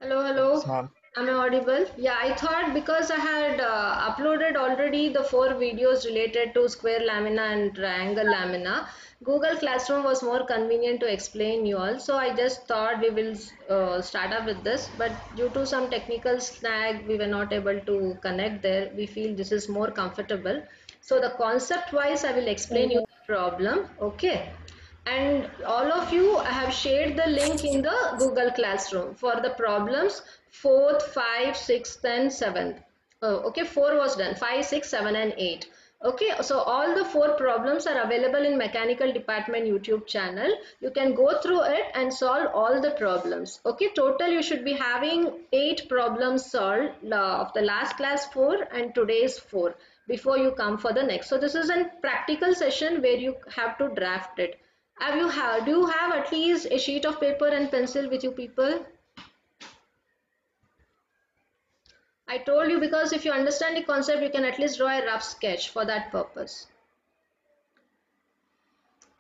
Hello, Yes, hello. ma'am. Am I audible? Yeah, I thought because I had uploaded already the 4 videos related to square lamina and triangle lamina, Google Classroom was more convenient to explain you all. So I just thought we will start up with this, but due to some technical snag, we were not able to connect there. We feel this is more comfortable. So the concept wise, I will explain you Alright. the problem. Okay, and all of you have shared the link in the Google Classroom for the problems 4th, 5th, 6th and 7th. Oh, okay, 4 was done, 5, 6, 7 and 8. Okay, so all the 4 problems are available in Mechanical Department YouTube channel. You can go through it and solve all the problems. Okay, total you should be having 8 problems solved of the last class 4 and today's 4 before you come for the next. So this is a practical session where you have to draft it. Do you have at least a sheet of paper and pencil with you people? I told you because if you understand the concept, you can at least draw a rough sketch for that purpose.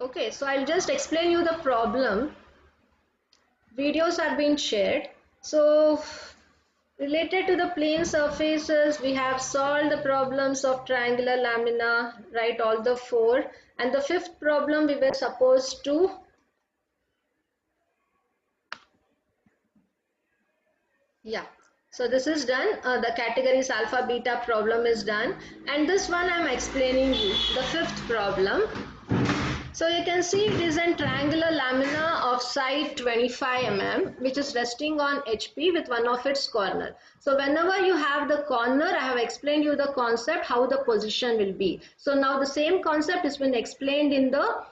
Okay, so I'll just explain you the problem. Videos have been shared. So related to the plane surfaces, we have solved the problems of triangular lamina, right, all the 4. And the 5th problem we were supposed to Yeah, so this is done. The categories alpha beta problem is done, and this one I'm explaining you the 5th problem. So you can see it is a triangular lamina of side 25 mm which is resting on HP with one of its corner. So whenever you have the corner, I have explained you the concept how the position will be. So now the same concept has been explained in the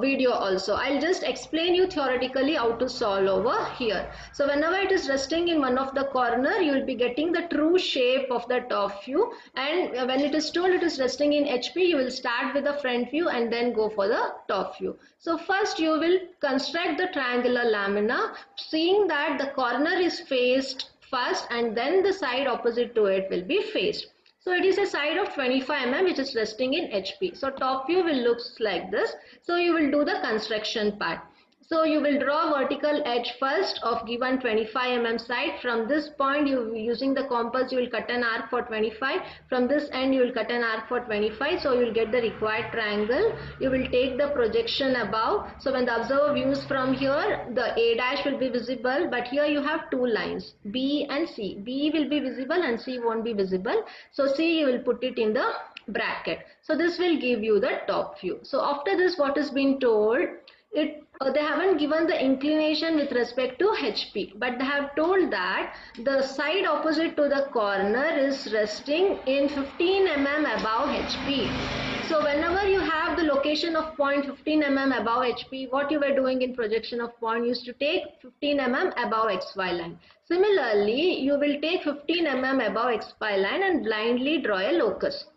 video also. I'll just explain you theoretically how to solve over here. So whenever it is resting in one of the corner, you will be getting the true shape of the top view, and when it is told it is resting in HP, you will start with the front view and then go for the top view. So first you will construct the triangular lamina, seeing that the corner is faced first and then the side opposite to it will be faced. So it is a side of 25 mm which is resting in HP. So top view will look like this. So you will do the construction part. So you will draw vertical edge first of given 25 mm side. From this point, you using the compass, you will cut an arc for 25. From this end, you will cut an arc for 25. So you will get the required triangle. You will take the projection above. So when the observer views from here, the A dash will be visible. But here you have two lines, B and C. B will be visible and C won't be visible. So C you will put it in the bracket. So this will give you the top view. So after this, what is being told? They haven't given the inclination with respect to HP, but they have told that the side opposite to the corner is resting in 15 mm above HP. So whenever you have the location of point 15 mm above HP, what you were doing in projection of point used to take 15 mm above XY line. Similarly, you will take 15 mm above XY line and blindly draw a locus.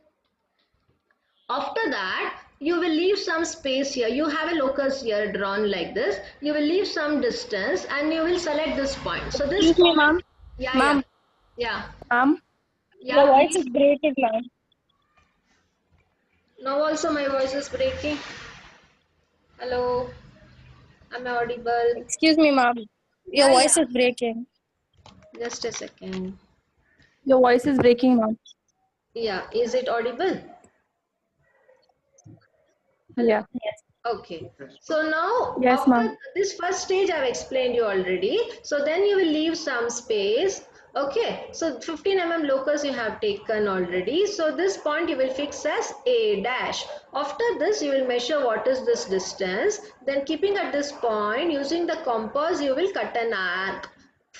After that, you will leave some space here. You have a locus here drawn like this. You will leave some distance and you will select this point. So this Excuse me, point, ma'am. yeah, Ma'am, yeah, ma'am, your yeah, voice is please. breaking now. Now also my voice is breaking. Hello, am I audible? Excuse me, ma'am. Your Yeah, voice yeah. is breaking. Just a second. Your voice is breaking, ma'am. Yeah, is it audible? Yeah. Okay. So now Yes, after ma'am. this first stage I've explained you already. So then you will leave some space. Okay. So 15 mm locus you have taken already. So this point you will fix as A dash. After this you will measure what is this distance. Then keeping at this point using the compass you will cut an arc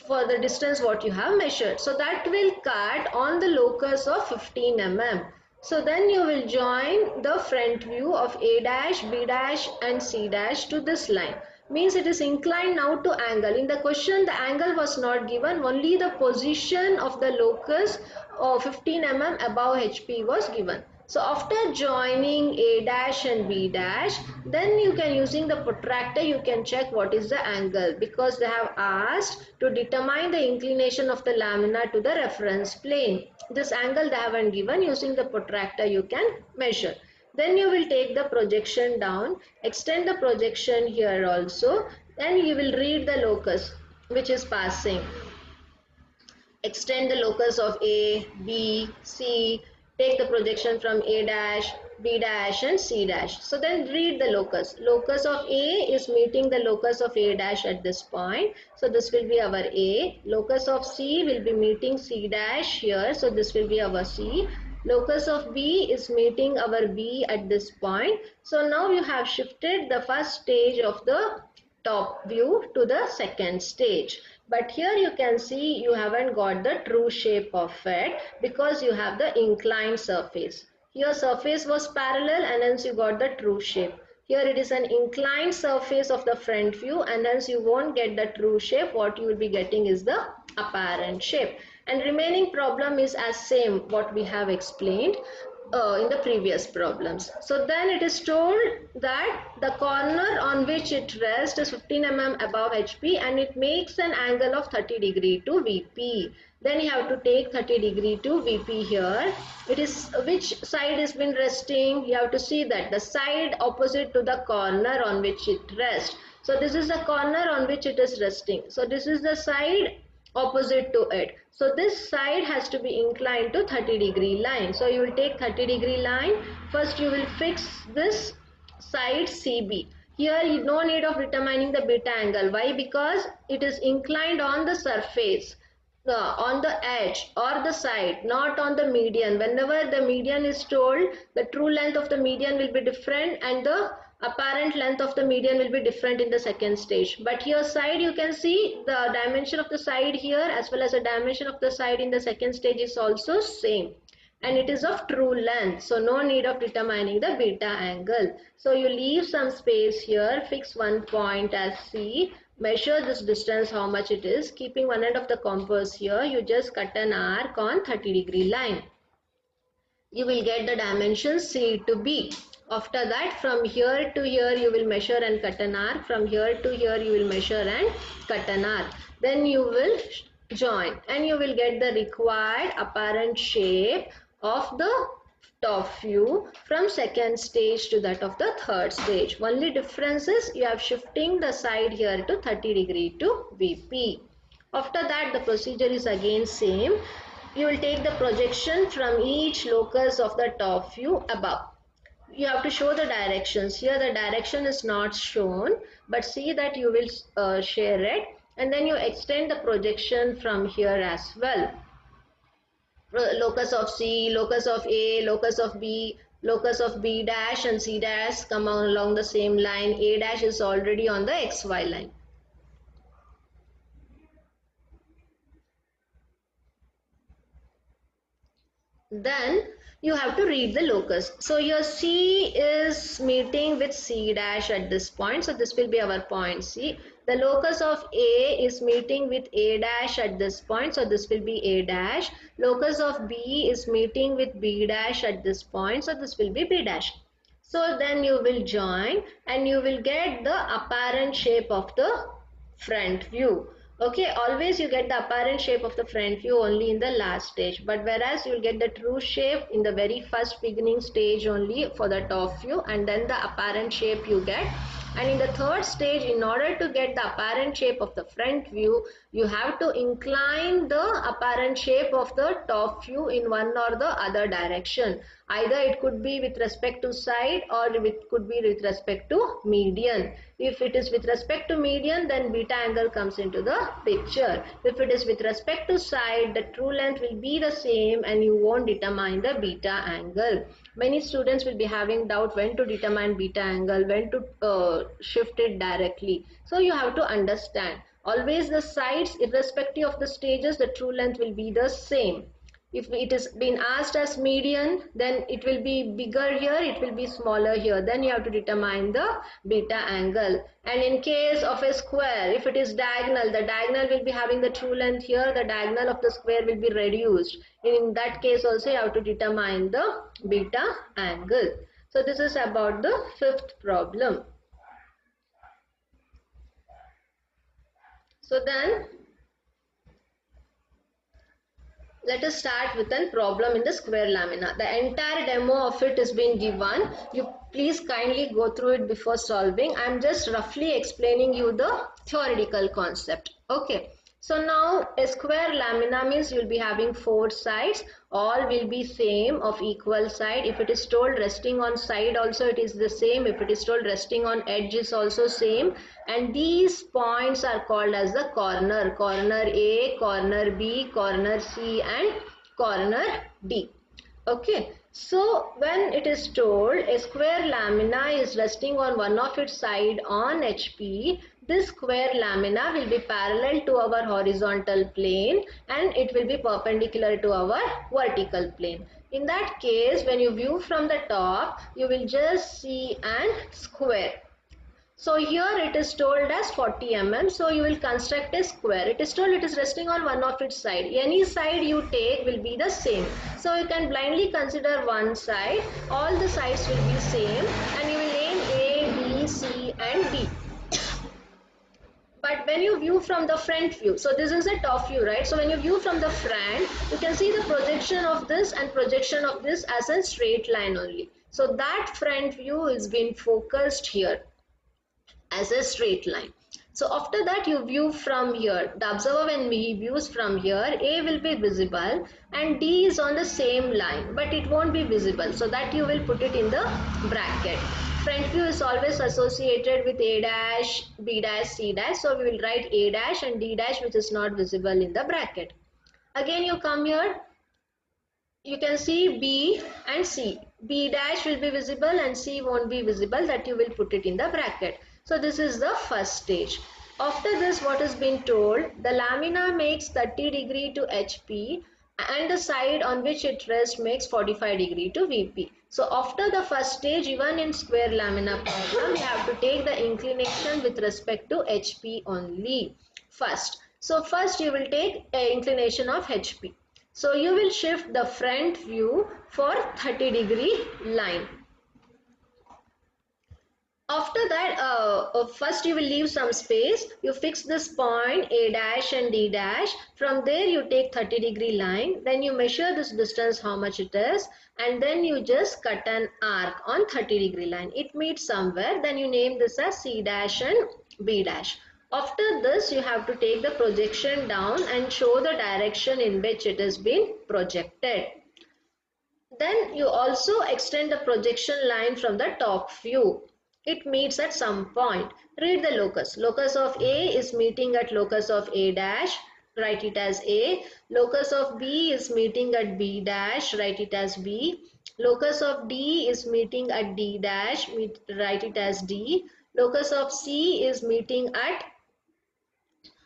for the distance what you have measured. So that will cut on the locus of 15 mm. So then you will join the front view of A dash, B dash and C dash to this line. Means it is inclined now to angle. In the question the angle was not given, only the position of the locus of 15 mm above HP was given. So after joining A dash and B dash, then you can using the protractor you can check what is the angle, because they have asked to determine the inclination of the lamina to the reference plane. This angle they haven't given, using the protractor you can measure. Then you will take the projection down, extend the projection here also, then you will read the locus which is passing. extend the locus of A, B, C, take the projection from A dash, B dash and C dash. So then read the locus. Locus of A is meeting the locus of A dash at this point. So this will be our A. Locus of C will be meeting C dash here. So this will be our C. Locus of B is meeting our B at this point. So now you have shifted the first stage of the top view to the second stage, but here you can see you haven't got the true shape of it because you have the inclined surface. Here surface was parallel and hence you got the true shape. Here it is an inclined surface of the front view and hence you won't get the true shape. What you will be getting is the apparent shape, and remaining problem is as same what we have explained in the previous problems. So then it is told that the corner on which it rests is 15 mm above HP and it makes an angle of 30 degree to VP. Then you have to take 30 degree to VP here. It is which side has been resting. You have to see that the side opposite to the corner on which it rests. So this is the corner on which it is resting. So this is the side opposite to it. So this side has to be inclined to 30 degree line. So you will take 30 degree line. First you will fix this side CB. Here you no need of determining the beta angle. Why? Because it is inclined on the surface, on the edge or the side, not on the median. Whenever the median is told, the true length of the median will be different and the apparent length of the median will be different in the second stage. But here side you can see the dimension of the side here as well as the dimension of the side in the second stage is also same and it is of true length, so no need of determining the beta angle. So you leave some space here, fix one point as C, measure this distance how much it is, keeping one end of the compass here, you just cut an arc on 30 degree line. You will get the dimension C to B. After that, from here to here you will measure and cut an arc. From here to here you will measure and cut an arc. Then you will join and you will get the required apparent shape of the top view from second stage to that of the third stage. Only difference is you have shifting the side here to 30 degree to VP. After that the procedure is again same. You will take the projection from each locus of the top view above. You have to show the directions. Here the direction is not shown, but see that you will share it, and then you extend the projection from here as well. Locus of C, locus of A, locus of B, locus of B dash and C dash come along the same line. A dash is already on the XY line. Then you have to read the locus. So your C is meeting with C dash at this point. So this will be our point C. The locus of A is meeting with A dash at this point. So this will be A dash. Locus of B is meeting with B dash at this point. So this will be B dash. So then you will join and you will get the apparent shape of the front view. Okay, always you get the apparent shape of the front view only in the last stage, but whereas you will get the true shape in the very first beginning stage only for the top view, and then the apparent shape you get. And in the third stage, in order to get the apparent shape of the front view, you have to incline the apparent shape of the top view in one or the other direction. Either it could be with respect to side or it could be with respect to median. If it is with respect to median, then beta angle comes into the picture. If it is with respect to side, the true length will be the same and you won't determine the beta angle. Many students will be having doubt when to determine beta angle, when to shift it directly. So you have to understand. Always the sides, irrespective of the stages, the true length will be the same. If it is been asked as median, then it will be bigger here, it will be smaller here. Then you have to determine the beta angle. And in case of a square, if it is diagonal, the diagonal will be having the true length here, the diagonal of the square will be reduced. In that case also you have to determine the beta angle. So this is about the fifth problem. So then let us start with a problem in the square lamina. The entire demo of it is being given. You please kindly go through it before solving. I am just roughly explaining you the theoretical concept. Okay. So now a square lamina means you'll be having four sides, all will be same of equal side. If it is told resting on side also it is the same, if it is told resting on edge is also same, and these points are called as the corner, corner A, corner B, corner C and corner D. Okay, so when it is told a square lamina is resting on one of its side on HP, this square lamina will be parallel to our horizontal plane and it will be perpendicular to our vertical plane. In that case, when you view from the top, you will just see an square. So here it is told as 40 mm. So you will construct a square. It is told it is resting on one of its side. Any side you take will be the same. So you can blindly consider one side. All the sides will be same and you will name A, B, C and D. But when you view from the front view, so this is a top view, right? So when you view from the front, you can see the projection of this and projection of this as a straight line only. So that front view is being focused here as a straight line. So after that you view from here. The observer when he views from here, A will be visible and D is on the same line, but it won't be visible. So that you will put it in the bracket. Front view is always associated with A dash, B dash, C dash. So we will write A dash and D dash which is not visible in the bracket. Again you come here, you can see B and C. B dash will be visible and C won't be visible, that you will put it in the bracket. So this is the first stage. After this, what has been told, the lamina makes 30 degree to HP and the side on which it rests makes 45 degree to VP. So after the first stage, even in square lamina problem, you have to take the inclination with respect to HP only first. So first you will take an inclination of HP. So you will shift the front view for 30 degree line. After that, first you will leave some space. You fix this point A dash and D dash. From there you take 30 degree line. Then you measure this distance how much it is. And then you just cut an arc on 30 degree line. It meets somewhere. Then you name this as C dash and B dash. After this, you have to take the projection down and show the direction in which it has been projected. Then you also extend the projection line from the top view. It meets at some point. Read the locus. Locus of A is meeting at locus of A dash. Write it as A. Locus of B is meeting at B dash. Write it as B. Locus of D is meeting at D dash. Write it as D. Locus of C is meeting at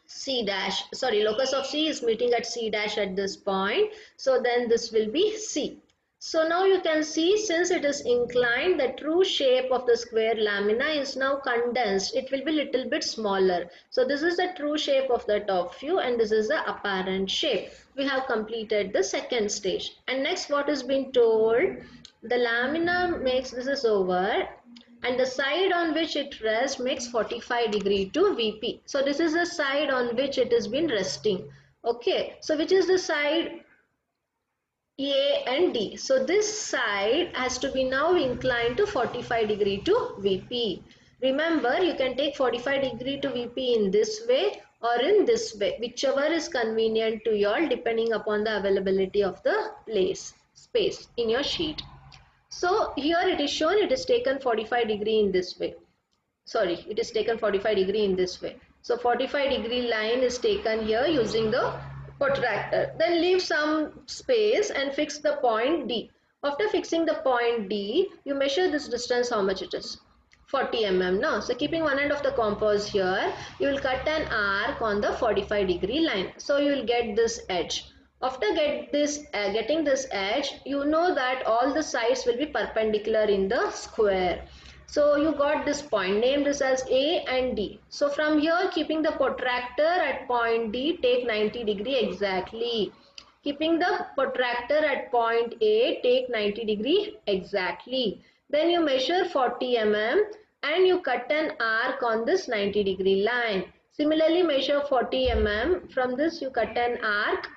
C dash. Sorry, locus of C is meeting at C dash at this point. So then this will be C. So now you can see, since it is inclined, the true shape of the square lamina is now condensed. It will be little bit smaller. So this is the true shape of the top view and this is the apparent shape. We have completed the second stage. And next, what is being told, the lamina makes, this is over, and the side on which it rests makes 45 degree to VP. So this is the side on which it has been resting. Okay, so which is the side A and D. So this side has to be now inclined to 45 degree to VP. Remember, you can take 45 degree to VP in this way or in this way, whichever is convenient to you all depending upon the availability of the space in your sheet. So here it is shown, it is taken 45 degree in this way. Sorry, it is taken 45 degree in this way. So 45 degree line is taken here using the protractor. Then leave some space and fix the point D. After fixing the point D, you measure this distance, how much it is. 40 mm now. So keeping one end of the compass here, you will cut an arc on the 45 degree line. So you will get this edge. After getting this edge, you know that all the sides will be perpendicular in the square. So you got this point, name this as A and D. So from here, keeping the protractor at point D, take 90 degree exactly. Keeping the protractor at point A, take 90 degree exactly. Then you measure 40 mm and you cut an arc on this 90 degree line. Similarly, measure 40 mm. From this, you cut an arc.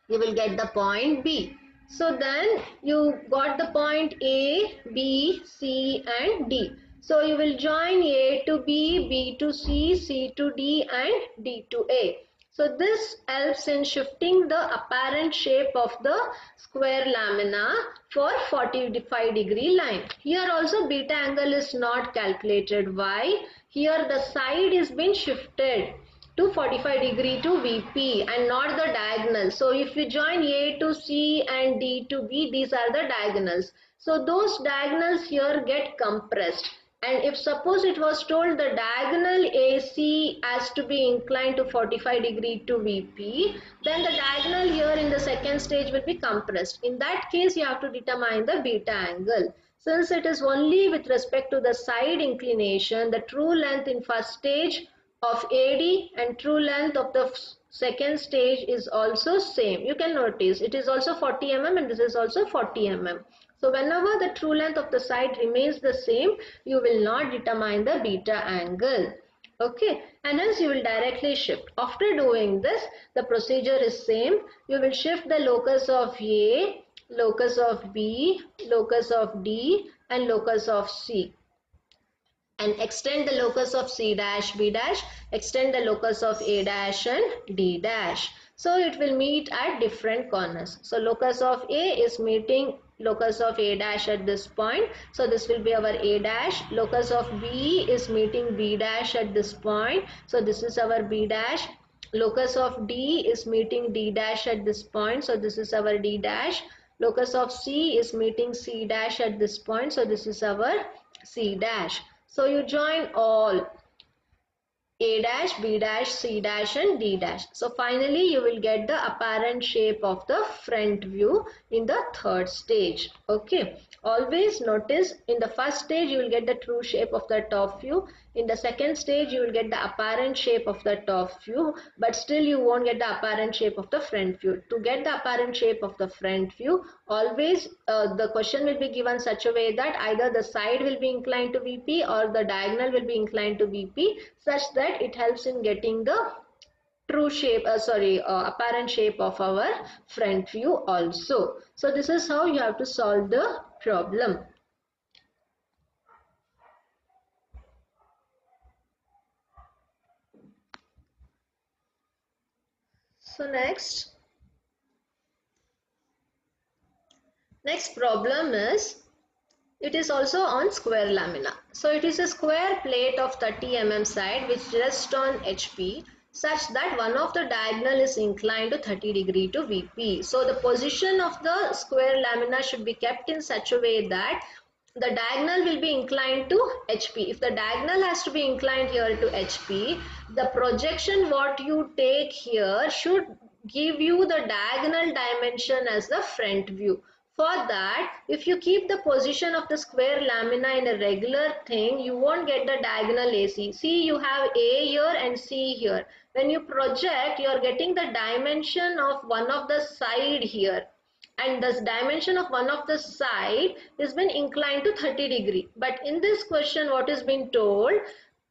You will get the point B. So then you got the point A, B, C and D. So you will join A to B, B to C, C to D and D to A. So this helps in shifting the apparent shape of the square lamina for 45-degree line. Here also beta angle is not calculated. Why? Here the side is been shifted to 45 degree to VP and not the diagonal. So if you join A to C and D to B, these are the diagonals. So those diagonals here get compressed. And if suppose it was told the diagonal AC has to be inclined to 45 degree to VP, then the diagonal here in the second stage will be compressed. In that case, you have to determine the beta angle. Since it is only with respect to the side inclination, the true length in first stage of AD and true length of the second stage is also same. You can notice it is also 40 mm and this is also 40 mm. So whenever the true length of the side remains the same, you will not determine the beta angle. Okay, and hence you will directly shift. After doing this, the procedure is same. You will shift the locus of A, locus of B, locus of D and locus of C, and extend the locus of C dash, B dash, extend the locus of A dash and D dash. So it will meet at different corners. So locus of A is meeting locus of A dash at this point. So this will be our A dash. Locus of B is meeting B dash at this point. So this is our B dash. Locus of D is meeting D dash at this point. So this is our D dash. Locus of C is meeting C dash at this point. So this is our C dash. So you join all A dash, B dash, C dash and D dash. So finally you will get the apparent shape of the front view in the third stage. Okay. Always notice in the first stage you will get the true shape of the top view. In the second stage you will get the apparent shape of the top view, but still you won't get the apparent shape of the front view. To get the apparent shape of the front view, always the question will be given such a way that either the side will be inclined to VP or the diagonal will be inclined to VP, such that it helps in getting the true shape, apparent shape of our front view also. So this is how you have to solve the problem. So next problem is, it is also on square lamina. So it is a square plate of 30 mm side which rests on HP such that one of the diagonal is inclined to 30 degree to VP. So the position of the square lamina should be kept in such a way that the diagonal will be inclined to HP. If the diagonal has to be inclined here to HP, the projection what you take here should give you the diagonal dimension as the front view. For that, if you keep the position of the square lamina in a regular thing, you won't get the diagonal AC. See, you have A here and C here. When you project, you are getting the dimension of one of the side here. And the dimension of one of the side is been inclined to 30 degree. But in this question, what is being told,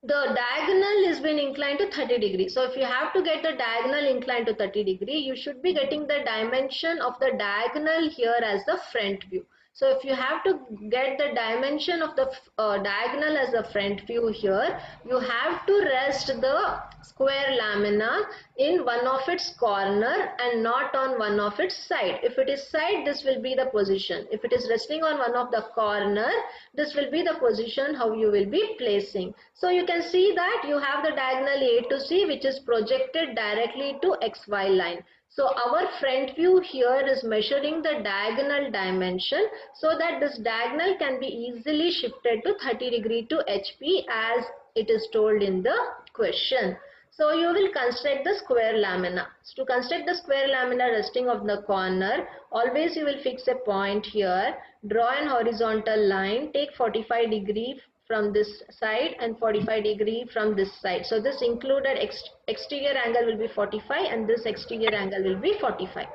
the diagonal is been inclined to 30 degree. So if you have to get the diagonal inclined to 30 degree, you should be getting the dimension of the diagonal here as the front view. So if you have to get the dimension of the diagonal as the front view here, you have to rest the square lamina in one of its corner and not on one of its side. If it is side, this will be the position. If it is resting on one of the corner, this will be the position how you will be placing. So you can see that you have the diagonal A to C which is projected directly to XY line. So our front view here is measuring the diagonal dimension so that this diagonal can be easily shifted to 30 degree to HP as it is told in the question. So you will construct the square lamina. So to construct the square lamina resting of the corner, always you will fix a point here, draw an horizontal line, take 45 degree from this side and 45 degree from this side. So this included exterior angle will be 45 and this exterior angle will be 45.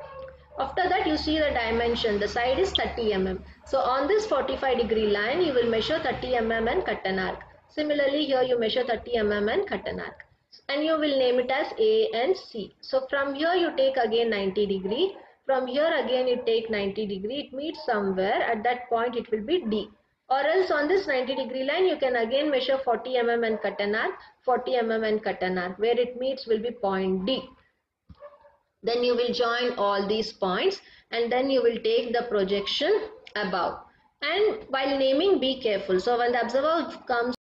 After that you see the dimension, the side is 30 mm. So on this 45 degree line you will measure 30 mm and cut an arc. Similarly here you measure 30 mm and cut an arc. And you will name it as A and C. So from here you take again 90 degree. From here again you take 90 degree. It meets somewhere. At that point it will be D. Or else on this 90 degree line you can again measure 40 mm and cut an arc, 40 mm and cut an arc. Where it meets will be point D. Then you will join all these points and then you will take the projection above. And while naming, be careful. So when the observer comes